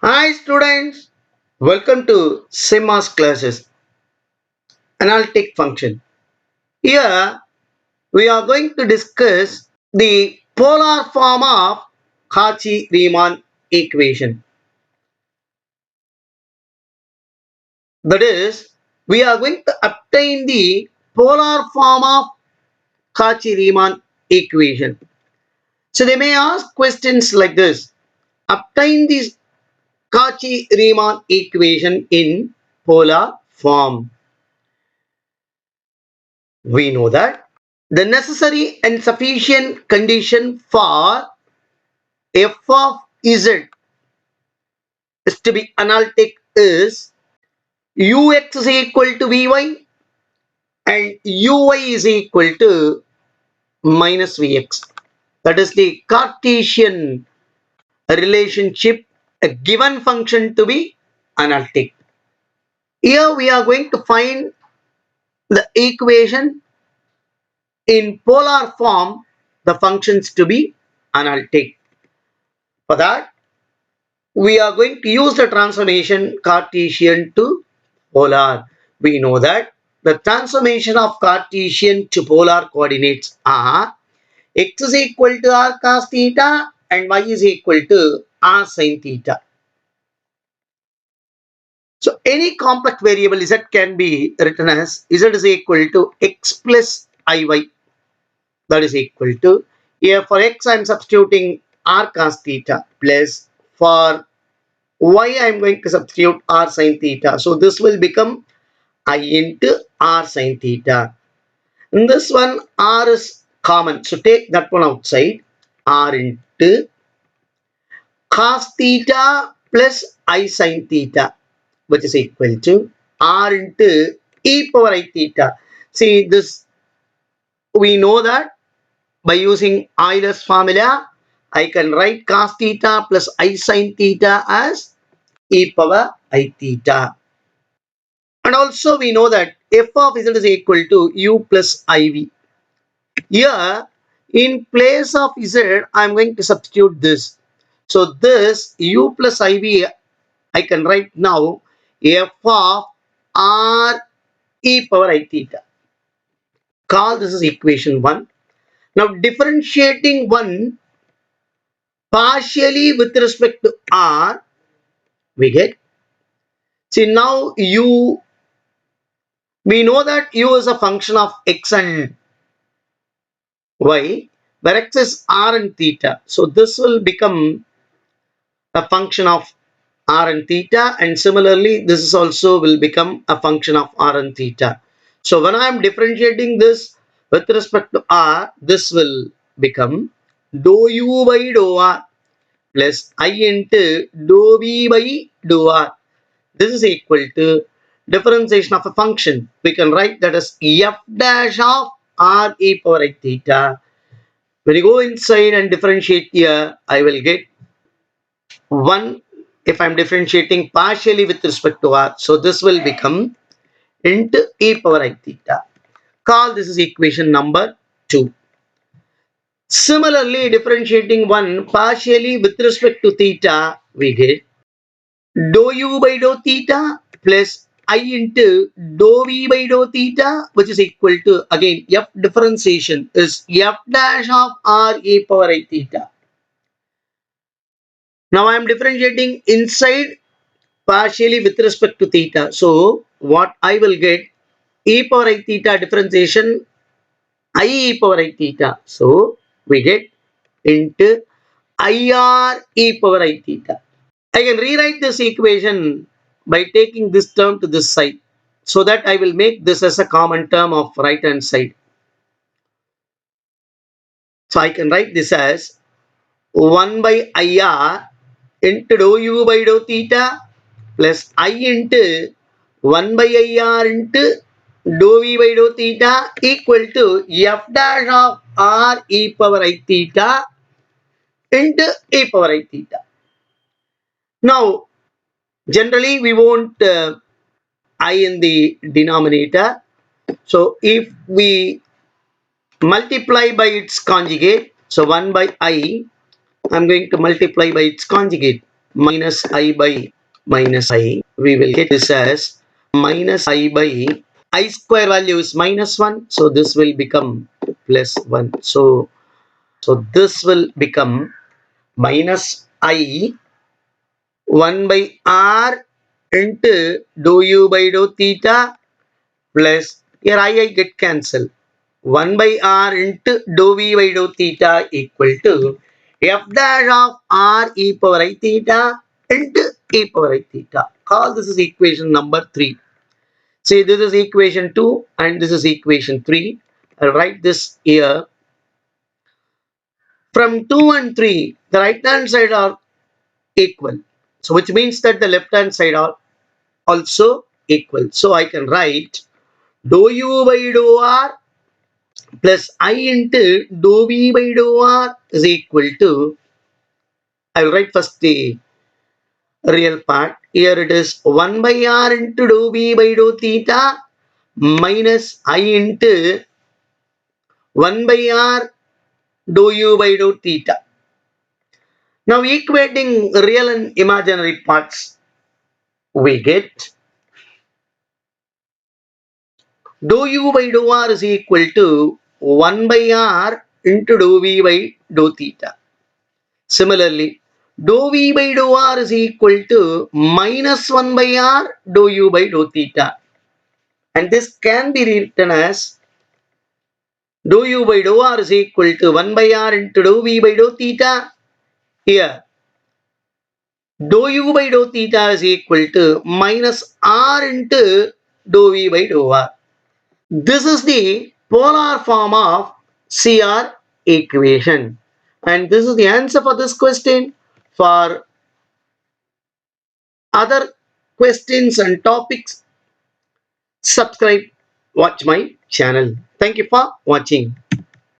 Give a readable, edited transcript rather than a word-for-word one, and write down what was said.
Hi students, welcome to SIMAS classes, Analytic function. Here we are going to discuss the polar form of Cauchy-Riemann equation. That is, we are going to obtain the polar form of Cauchy-Riemann equation. So they may ask questions like this. Obtain this Cauchy-Riemann equation in polar form. We know that the necessary and sufficient condition for f of z is to be analytic is ux is equal to vy and uy is equal to minus vx. That is the Cartesian relationship, a given function to be analytic. Here we are going to find the equation in polar form, the functions to be analytic. For that, we are going to use the transformation Cartesian to polar. We know that the transformation of Cartesian to polar coordinates are x is equal to r cos theta and y is equal to r sin theta. So any complex variable z can be written as z is equal to x plus iy. That is equal to, here for x I am substituting r cos theta plus for y I am going to substitute r sin theta. So this will become I into r sin theta. In this one r is common. So take that one outside. R into cos theta plus I sin theta, which is equal to r into e power I theta. See this, we know that by using Euler's formula I can write cos theta plus I sin theta as e power I theta. And also we know that f of z is equal to u plus iv. Here, in place of z, I am going to substitute this. So this u plus iv, I can write now f of r e power I theta. Call this is equation 1. Now differentiating 1 partially with respect to r, we get, see now u, we know that u is a function of x and y, where x is r and theta. So this will become a function of r and theta, and similarly this is also will become a function of r and theta. So when I am differentiating this with respect to r, this will become dou u by dou r plus I into dou v by dou r. This is equal to differentiation of a function. We can write that as f dash of r e power I theta. When you go inside and differentiate here, I will get 1 if I am differentiating partially with respect to r. So this will become into e power I theta. Call this is equation number 2. Similarly, differentiating 1 partially with respect to theta, we get dou u by dou theta plus I into dou v by dou theta, which is equal to, again, f differentiation is f dash of r e power I theta. Now I am differentiating inside partially with respect to theta. So what I will get, e power I theta differentiation I e power I theta. So we get into IR e power I theta. I can rewrite this equation by taking this term to this side, so that I will make this as a common term of right hand side. So I can write this as 1 by IR into dou u by dou theta plus I into 1 by IR into dou v by dou theta equal to f dash of r e power I theta into e power I theta. Now, generally we won't I in the denominator. So if we multiply by its conjugate, so 1 by I, I'm going to multiply by its conjugate. minus I by minus I. We will get this as minus I by I square value is minus 1. So this will become plus 1. So this will become minus I 1 by R into dou u by dou theta plus here I get cancelled. 1 by R into dou v by dou theta equal to f dash of R e power I theta into e power I theta. Call this is equation number 3. See, this is equation 2 and this is equation 3. I'll write this here. From 2 and 3, the right hand side are equal. So which means that the left hand side are also equal. So I can write dou u by dou R plus I into dou v by dou R is equal to, I will write first the real part. Here it is 1 by R into dou v by dou theta minus I into 1 by R dou u by dou theta. Now equating real and imaginary parts, we get dou u by dou R is equal to 1 by R into dou v by dou theta. Similarly, dou v by dou R is equal to minus 1 by R dou u by dou theta. And this can be written as dou u by dou R is equal to 1 by R into dou v by dou theta. Here, dou u by dou theta is equal to minus R into dou v by dou R. This is the polar form of CR equation. And this is the answer for this question. For other questions and topics, subscribe, watch my channel. Thank you for watching.